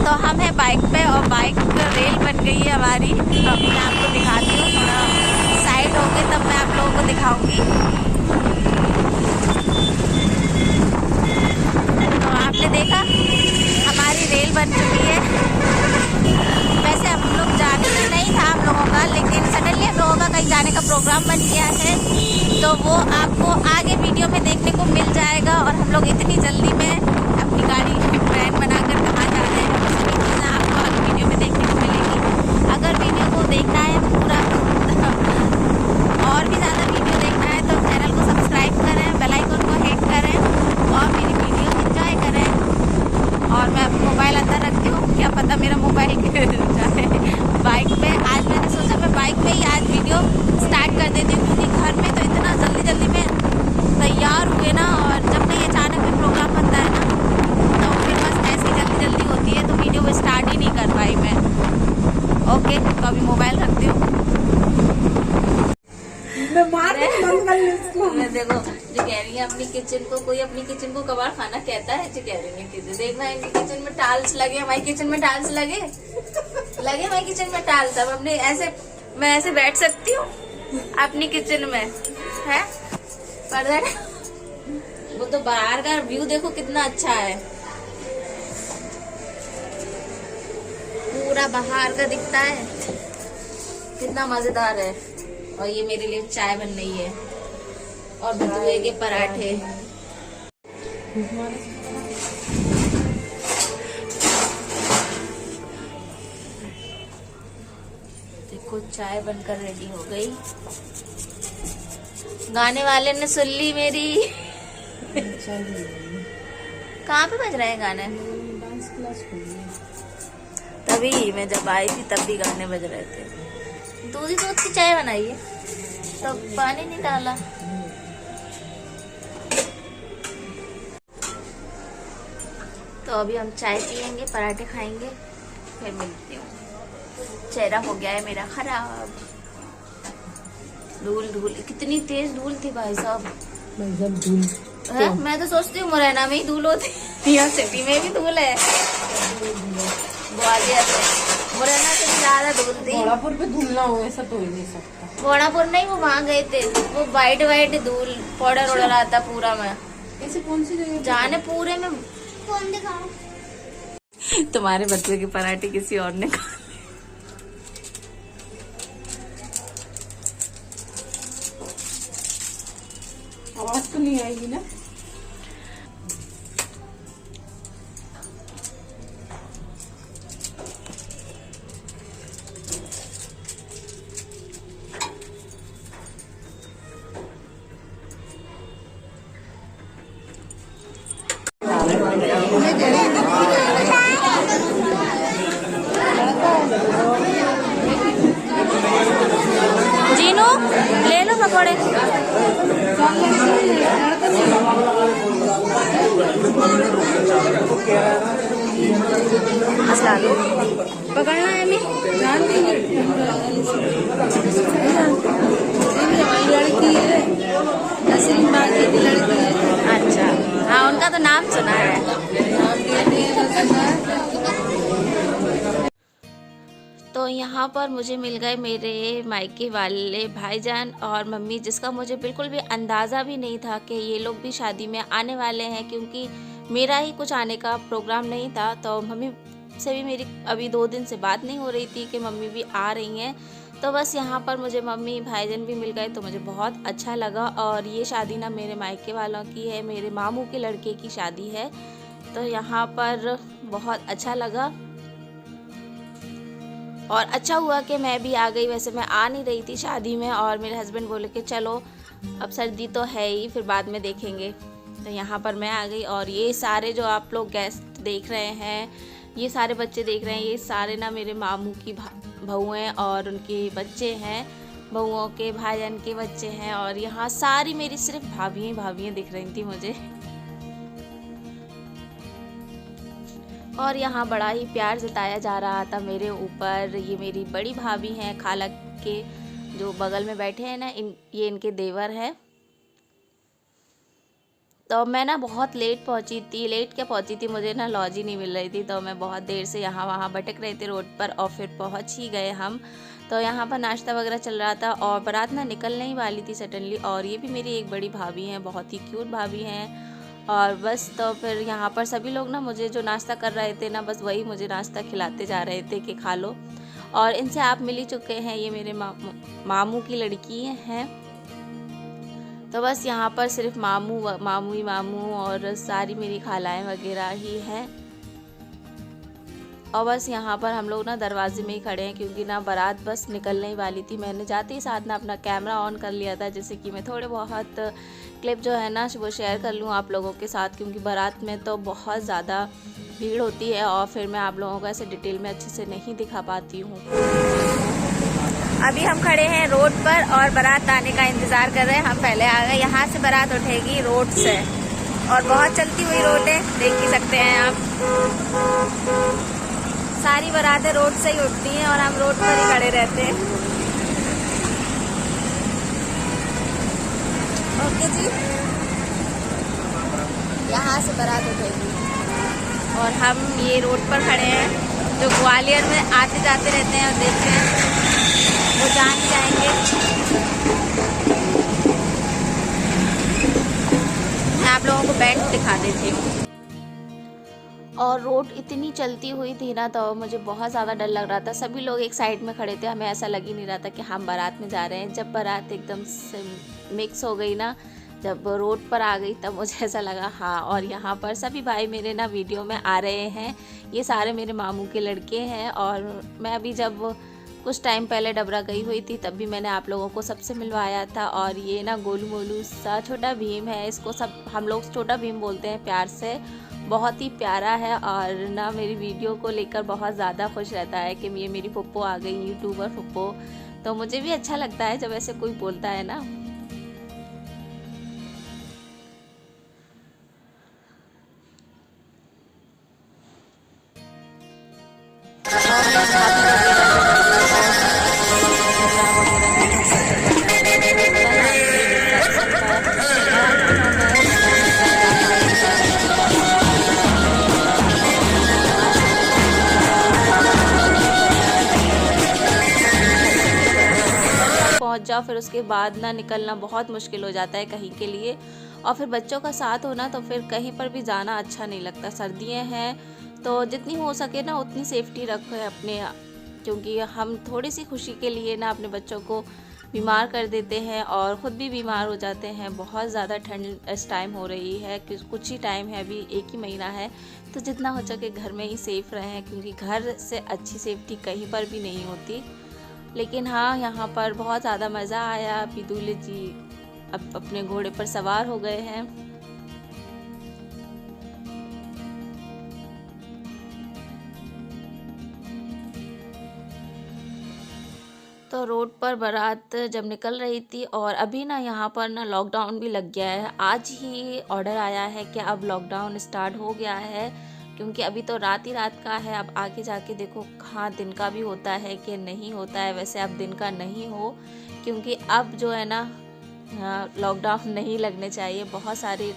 तो हम हैं बाइक पे और बाइक रेल बन गई है हमारी। तो अभी मैं आपको दिखाती हूँ, थोड़ा साइड होके तब मैं आप लोगों को दिखाऊंगी। तो आपने देखा हमारी रेल बन चुकी है। वैसे हम लोग जाने का नहीं था हम लोगों का, लेकिन सडनली हम लोगों का कहीं जाने का प्रोग्राम बन गया है, तो वो आपको आगे वीडियो में देखने को मिल जाएगा। और हम लोग इतनी जल्दी में अपनी गाड़ी प्लान बनाकर कहाँ जा रहे हैं, वो सभी चीज़ें आपको आगे वीडियो में देखने को मिलेगी। अगर वीडियो को देखना है तो पूरा और भी ज़्यादा वीडियो देखना है तो चैनल को सब्सक्राइब करें, बेल आइकन को हिट करें और मेरी वीडियो एंजॉय करें। और मैं मोबाइल अंदर रखती हूँ, क्या पता मेरा मोबाइल गिर जाए बाइक पे। आज मैंने सोचा मैं बाइक पे ही आज वीडियो स्टार्ट कर देती हूँ, क्योंकि घर में तो इतना जल्दी जल्दी में तैयार हुए ना, और जब नहीं अचानक में प्रोग्राम बनता है ना तो फिर बस ऐसी जल्दी जल्दी होती है, तो वीडियो को स्टार्ट ही नहीं कर पाई मैं। ओके, तो अभी मोबाइल रखती हूँ। देखो जो कह रही है अपनी किचन को, कोई अपनी किचन को कबाड़ खाना कहता है, जो कह रही है किचन देखना, इनकी किचन में टाइल्स लगे, हमारी किचन में टाइल्स लगे हमारी किचन में टाइल्स। अब अपने ऐसे मैं ऐसे बैठ सकती हूँ अपनी किचन में है, पर वो तो बाहर का व्यू देखो कितना अच्छा है, पूरा बाहर का दिखता है, कितना मजेदार है। और ये मेरे लिए चाय बन रही है और भटूरे के पराठे। देखो चाय बनकर रेडी हो गई। गाने वाले ने सुन ली मेरी। कहाँ पे बज रहे हैं गाने? डांस क्लास तभी मैं जब आई थी तब भी गाने बज रहे थे। दूध की चाय बनाई है तो पानी नहीं डाला। तो अभी हम चाय पियेंगे, पराठे खाएंगे, फिर मिलती हूँ। चेहरा हो गया है मेरा खराब, धूल धूल, कितनी तेज धूल थी भाई साहब। है? मैं तो सोचती हूँ मुरैना में ही धूल होती, यहाँ सिटी में भी धूल है। ग्वालियर में मुरैना से भी ज्यादा धूल थी। घोड़ापुर पे धूल ना हो ऐसा तो ही नहीं सकता। घोड़ापुर नहीं, वो वहाँ गए थे, वो वाइट वाइट धूल पाउडर उड़ रहा था पूरा में। ऐसे कौन सी जगह जाने पूरे में कौन दिखाऊं? तुम्हारे बच्चे के पराठे किसी और ने खा। आवाज तो नहीं आएगी ना? जीनू ले लो पकौड़े। पकड़ना है मैं जानती लड़की है नसरीन बागी की लड़की है। अच्छा हाँ, उनका तो नाम सुना है। तो यहाँ पर मुझे मिल गए मेरे मायके वाले भाईजान और मम्मी, जिसका मुझे बिल्कुल भी अंदाज़ा भी नहीं था कि ये लोग भी शादी में आने वाले हैं, क्योंकि मेरा ही कुछ आने का प्रोग्राम नहीं था। तो मम्मी से भी मेरी अभी 2 दिन से बात नहीं हो रही थी कि मम्मी भी आ रही हैं। तो बस यहाँ पर मुझे मम्मी भाईजान भी मिल गए, तो मुझे बहुत अच्छा लगा। और ये शादी ना मेरे मायके वालों की है, मेरे मामू के लड़के की शादी है। तो यहाँ पर बहुत अच्छा लगा और अच्छा हुआ कि मैं भी आ गई। वैसे मैं आ नहीं रही थी शादी में, और मेरे हस्बैंड बोले कि चलो अब सर्दी तो है ही, फिर बाद में देखेंगे। तो यहाँ पर मैं आ गई। और ये सारे जो आप लोग गेस्ट देख रहे हैं, ये सारे बच्चे देख रहे हैं, ये सारे ना मेरे मामू की बहू हैं और उनके बच्चे हैं, बहुओं के भाईजान के बच्चे हैं। और यहाँ सारी मेरी सिर्फ भाभियाँ दिख रही थी मुझे। और यहाँ बड़ा ही प्यार जताया जा रहा था मेरे ऊपर। ये मेरी बड़ी भाभी हैं, खाला के जो बगल में बैठे हैं ना, ये इनके देवर है। तो मैं ना बहुत लेट पहुंची थी। लेट क्या पहुंची थी, मुझे ना लॉज ही नहीं मिल रही थी, तो मैं बहुत देर से यहाँ वहाँ भटक रहे थे रोड पर और फिर पहुंच ही गए हम। तो यहाँ पर नाश्ता वगैरह चल रहा था और बारात ना निकलने ही वाली थी सडनली। और ये भी मेरी एक बड़ी भाभी हैं, बहुत ही क्यूट भाभी हैं। और बस तो फिर यहाँ पर सभी लोग ना मुझे जो नाश्ता कर रहे थे ना, बस वही मुझे नाश्ता खिलाते जा रहे थे कि खा लो। और इनसे आप मिल ही चुके हैं, ये मेरे मामू की लड़की हैं। तो बस यहाँ पर सिर्फ मामू ही मामू और सारी मेरी खालाएं वगैरह ही हैं। और बस यहाँ पर हम लोग ना दरवाजे में ही खड़े हैं, क्योंकि ना बारात बस निकलने ही वाली थी। मैंने जाते ही साथ ना अपना कैमरा ऑन कर लिया था, जैसे कि मैं थोड़े बहुत क्लिप जो है ना वो शेयर कर लूँ आप लोगों के साथ, क्योंकि बारात में तो बहुत ज़्यादा भीड़ होती है और फिर मैं आप लोगों को ऐसे डिटेल में अच्छे से नहीं दिखा पाती हूँ। अभी हम खड़े हैं रोड पर और बारात आने का इंतज़ार कर रहे हैं। हम पहले आ गए। यहाँ से बारात उठेगी रोड से और बहुत चलती हुई रोड है, देख ही सकते हैं आप। सारी बारातें रोड से ही उठती हैं और हम रोड पर ही खड़े रहते हैं। ओके जी, यहाँ से बारात उठेगी और हम ये रोड पर खड़े हैं। जो ग्वालियर में आते जाते रहते हैं और देखते हैं वो जान जाएंगे। मैं आप लोगों को बैंड दिखा देती हूँ। और रोड इतनी चलती हुई थी ना, तो मुझे बहुत ज़्यादा डर लग रहा था। सभी लोग एक साइड में खड़े थे, हमें ऐसा लग ही नहीं रहा था कि हम बारात में जा रहे हैं। जब बारात एकदम से मिक्स हो गई ना, जब रोड पर आ गई, तब मुझे ऐसा लगा हाँ। और यहाँ पर सभी भाई मेरे ना वीडियो में आ रहे हैं। ये सारे मेरे मामू के लड़के हैं। और मैं अभी जब कुछ टाइम पहले डबरा गई हुई थी, तब भी मैंने आप लोगों को सबसे मिलवाया था। और ये ना गोलू मोलू सा छोटा भीम है, इसको सब हम लोग छोटा भीम बोलते हैं प्यार से। बहुत ही प्यारा है और ना मेरी वीडियो को लेकर बहुत ज़्यादा खुश रहता है कि ये मेरी फुप्पो आ गई, यूट्यूबर फुप्पो। तो मुझे भी अच्छा लगता है जब ऐसे कोई बोलता है ना। पहुंच जाओ, फिर उसके बाद ना निकलना बहुत मुश्किल हो जाता है कहीं के लिए। और फिर बच्चों का साथ होना तो फिर कहीं पर भी जाना अच्छा नहीं लगता। सर्दियाँ हैं तो जितनी हो सके ना उतनी सेफ्टी रखें अपने, क्योंकि हम थोड़ी सी खुशी के लिए ना अपने बच्चों को बीमार कर देते हैं और ख़ुद भी बीमार हो जाते हैं। बहुत ज़्यादा ठंड इस टाइम हो रही है, कुछ ही टाइम है, अभी 1 ही महीना है। तो जितना हो सके घर में ही सेफ़ रहें, क्योंकि घर से अच्छी सेफ्टी कहीं पर भी नहीं होती। लेकिन हाँ, यहाँ पर बहुत ज़्यादा मज़ा आया। अभी दूल्हे जी अब अपने घोड़े पर सवार हो गए हैं। तो रोड पर बारात जब निकल रही थी और अभी ना यहाँ पर ना लॉकडाउन भी लग गया है। आज ही ऑर्डर आया है कि अब लॉकडाउन स्टार्ट हो गया है, क्योंकि अभी तो रात ही रात का है। अब आगे जाके देखो हाँ दिन का भी होता है कि नहीं होता है। वैसे अब दिन का नहीं हो, क्योंकि अब जो है ना लॉकडाउन नहीं लगने चाहिए, बहुत सारी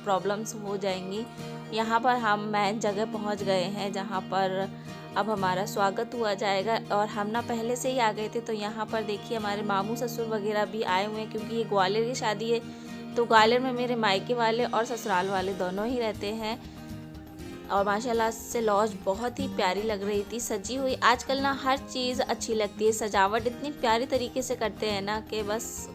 प्रॉब्लम्स हो जाएंगी। यहाँ पर हम मेन जगह पहुँच गए हैं जहाँ पर अब हमारा स्वागत हुआ जाएगा। और हम ना पहले से ही आ गए थे। तो यहाँ पर देखिए हमारे मामू ससुर वगैरह भी आए हुए हैं, क्योंकि ये ग्वालियर की शादी है। तो ग्वालियर में मेरे मायके वाले और ससुराल वाले दोनों ही रहते हैं। और माशाल्लाह से लॉज बहुत ही प्यारी लग रही थी, सजी हुई। आजकल ना हर चीज़ अच्छी लगती है, सजावट इतनी प्यारी तरीके से करते हैं ना कि बस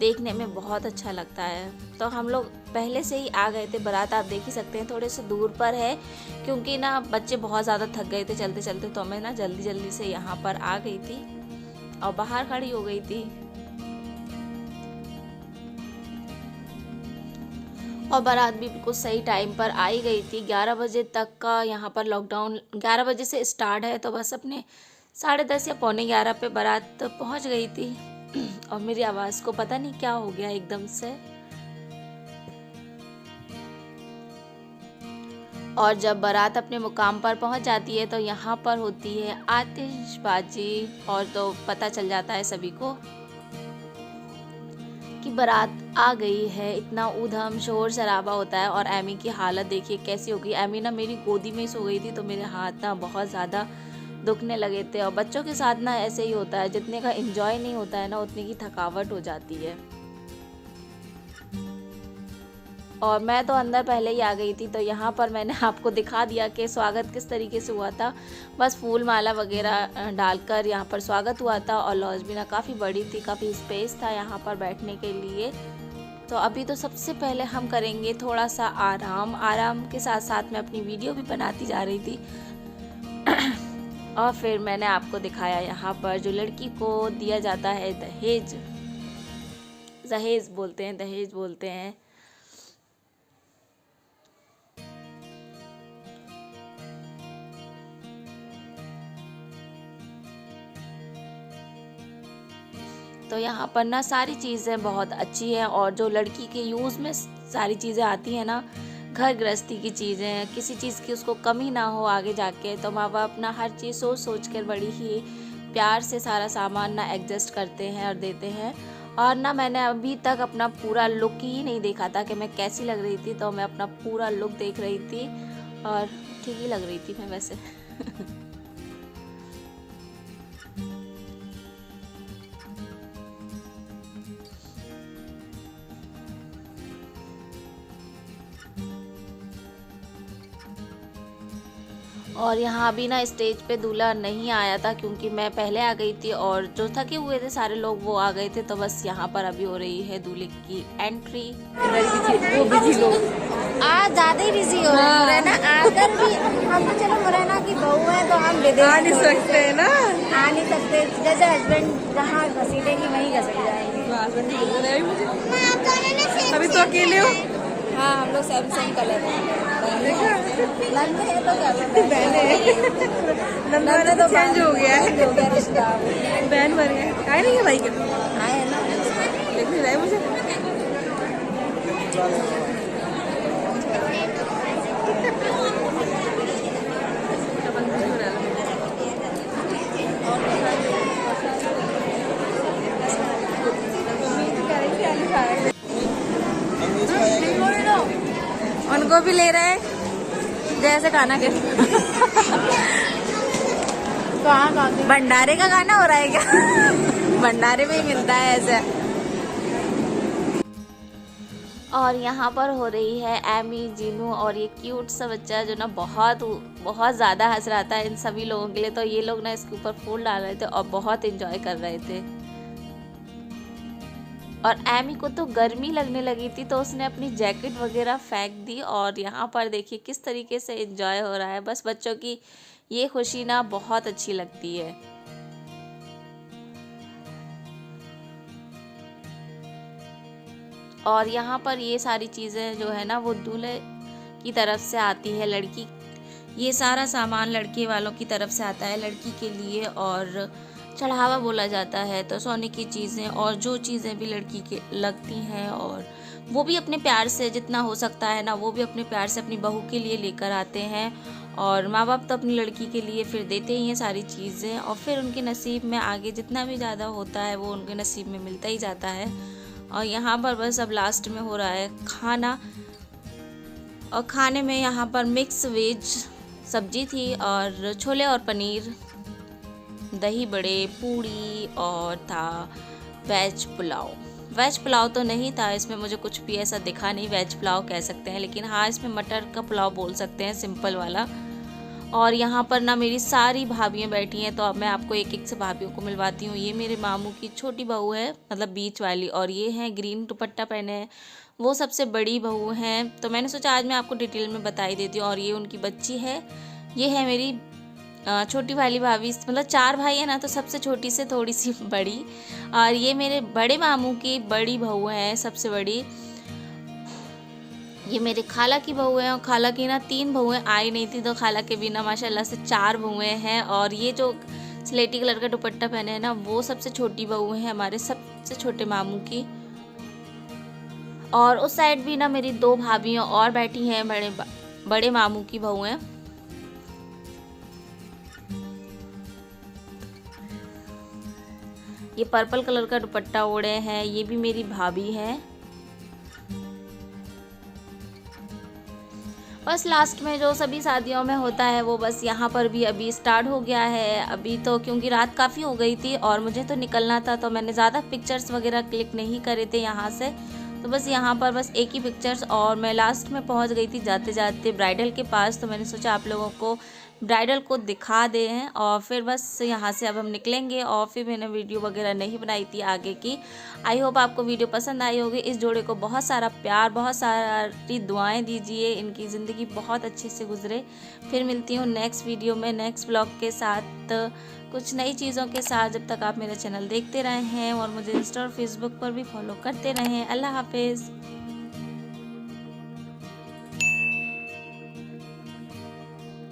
देखने में बहुत अच्छा लगता है। तो हम लोग पहले से ही आ गए थे। बारात आप देख ही सकते हैं थोड़े से दूर पर है, क्योंकि ना बच्चे बहुत ज़्यादा थक गए थे चलते चलते। तो मैं ना जल्दी जल्दी से यहाँ पर आ गई थी और बाहर खड़ी हो गई थी। और बारात भी बिल्कुल सही टाइम पर आई गई थी। 11 बजे तक का यहाँ पर लॉकडाउन 11 बजे से स्टार्ट है। तो बस अपने 10:30 या 11:15 पे बारात पहुँच गई थी। और मेरी आवाज़ को पता नहीं क्या हो गया एकदम से। और जब बारात अपने मुकाम पर पहुंच जाती है तो यहाँ पर होती है आतिशबाजी। और तो पता चल जाता है सभी को कि बारात आ गई है। इतना ऊधम शोर शराबा होता है और एमी की हालत देखिए कैसी हो गई। एमी ना मेरी गोदी में ही सो गई थी तो मेरे हाथ ना बहुत ज़्यादा दुखने लगे थे। और बच्चों के साथ ना ऐसे ही होता है, जितने का एंजॉय नहीं होता है ना उतने की थकावट हो जाती है। और मैं तो अंदर पहले ही आ गई थी तो यहाँ पर मैंने आपको दिखा दिया कि स्वागत किस तरीके से हुआ था। बस फूल माला वगैरह डालकर यहाँ पर स्वागत हुआ था। और लॉज भी ना काफ़ी बड़ी थी, काफ़ी स्पेस था यहाँ पर बैठने के लिए। तो अभी तो सबसे पहले हम करेंगे थोड़ा सा आराम के साथ साथ मैं अपनी वीडियो भी बनाती जा रही थी। और फिर मैंने आपको दिखाया यहाँ पर जो लड़की को दिया जाता है दहेज बोलते हैं। तो यहाँ पर ना सारी चीज़ें बहुत अच्छी हैं। और जो लड़की के यूज़ में सारी चीज़ें आती हैं ना, घर गृहस्थी की चीज़ें, किसी चीज़ की उसको कमी ना हो आगे जाके, तो माँ बाप अपना हर चीज़ सोच कर बड़ी ही प्यार से सारा सामान ना एडजस्ट करते हैं और देते हैं। और ना मैंने अभी तक अपना पूरा लुक ही नहीं देखा था कि मैं कैसी लग रही थी, तो मैं अपना पूरा लुक देख रही थी और ठीक ही लग रही थी मैं वैसे। और यहाँ भी ना स्टेज पे दूल्हा नहीं आया था क्योंकि मैं पहले आ गई थी और जो थके हुए थे सारे लोग वो आ गए थे। तो बस यहाँ पर अभी हो रही है दूल्हे की एंट्री। वो बिजी लोग आज ज़्यादा ही बिजी हो रहे हैं ना। आकर भी हम तो चलो मुरैना की बहू है तो हम विदेश आ नहीं सकते ना, आ नहीं सकते। जैसे हस्बैंड जहाँ घसीटेंगे वहीं घसीट जाएंगे। अभी तो अकेले हो। हाँ हम लोग सेम कलर नंबर तो चेंज हो गया है, रिश्ता बहन बन गए। आए नहीं है भाई के, आए ना। देख नहीं रहे मुझे। उनको भी ले रहे हैं जैसे खाना के भंडारे का गाना हो रहा है क्या? भंडारे में ही मिलता है ऐसे। और यहाँ पर हो रही है एमी, जीनू और ये क्यूट सा बच्चा जो ना बहुत ज़्यादा हंस रहा था इन सभी लोगों के लिए। तो ये लोग ना इसके ऊपर फूल डाल रहे थे और बहुत एंजॉय कर रहे थे। और एमी को तो गर्मी लगने लगी थी तो उसने अपनी जैकेट वगैरह फेंक दी। और यहाँ पर देखिए किस तरीके से एंजॉय हो रहा है। बस बच्चों की ये खुशी ना बहुत अच्छी लगती है। और यहाँ पर ये सारी चीज़ें जो है ना वो दूल्हे की तरफ से आती है। लड़की ये सारा सामान लड़के वालों की तरफ से आता है लड़की के लिए और चढ़ावा बोला जाता है। तो सोने की चीज़ें और जो चीज़ें भी लड़की के लगती हैं और वो भी अपने प्यार से जितना हो सकता है ना वो भी अपने प्यार से अपनी बहू के लिए लेकर आते हैं। और माँ बाप तो अपनी लड़की के लिए फिर देते ही हैं सारी चीज़ें और फिर उनके नसीब में आगे जितना भी ज़्यादा होता है वो उनके नसीब में मिलता ही जाता है। और यहाँ पर बस अब लास्ट में हो रहा है खाना। और खाने में यहाँ पर मिक्स वेज सब्जी थी और छोले और पनीर, दही बड़े, पूड़ी और था वेज पुलाव। वेज पुलाव तो नहीं था इसमें, मुझे कुछ भी ऐसा दिखा नहीं वेज पुलाव कह सकते हैं, लेकिन हाँ इसमें मटर का पुलाव बोल सकते हैं, सिंपल वाला। और यहाँ पर ना मेरी सारी भाभियाँ बैठी हैं तो अब मैं आपको एक एक से भाभियों को मिलवाती हूँ। ये मेरे मामू की छोटी बहू है, मतलब बीच वाली, और ये हैं ग्रीन दुपट्टा पहने हैं, वो सबसे बड़ी बहू हैं। तो मैंने सोचा आज मैं आपको डिटेल में बता ही देती हूँ। और ये उनकी बच्ची है, ये है मेरी छोटी वाली भाभी। मतलब 4 भाई है ना तो सबसे छोटी से थोड़ी सी बड़ी। और ये मेरे बड़े मामू की बड़ी बहू है, सबसे बड़ी। ये मेरे खाला की बहू है और खाला की ना 3 बहुएं आई नहीं थी तो खाला के बिना माशाल्लाह से 4 बहुएं हैं। और ये जो स्लेटी कलर का दुपट्टा पहने है ना वो सबसे छोटी बहू है हमारे सबसे छोटे मामू की। और उस साइड भी ना मेरी 2 भाभियाँ और बैठी हैं, बड़े मामू की बहुएं। ये पर्पल कलर का दुपट्टा ओढ़े हैं, ये भी मेरी भाभी है। बस लास्ट में जो सभी शादियों में होता है वो बस यहाँ पर भी अभी स्टार्ट हो गया है। अभी तो क्योंकि रात काफ़ी हो गई थी और मुझे तो निकलना था, तो मैंने ज़्यादा पिक्चर्स वगैरह क्लिक नहीं करे थे यहाँ से। तो बस यहाँ पर बस एक ही पिक्चर्स, और मैं लास्ट में पहुँच गई थी जाते जाते ब्राइडल के पास। तो मैंने सोचा आप लोगों को ब्राइडल को दिखा दे हैं, और फिर बस यहाँ से अब हम निकलेंगे। और फिर मैंने वीडियो वगैरह नहीं बनाई थी आगे की। आई होप आपको वीडियो पसंद आई होगी। इस जोड़े को बहुत सारा प्यार, बहुत सारी दुआएं दीजिए, इनकी ज़िंदगी बहुत अच्छे से गुजरे। फिर मिलती हूँ नेक्स्ट वीडियो में नेक्स्ट ब्लॉग के साथ, कुछ नई चीज़ों के साथ। जब तक आप मेरा चैनल देखते रहे हैं और मुझे इंस्टा और फेसबुक पर भी फॉलो करते रहें। अल्लाह हाफिज़।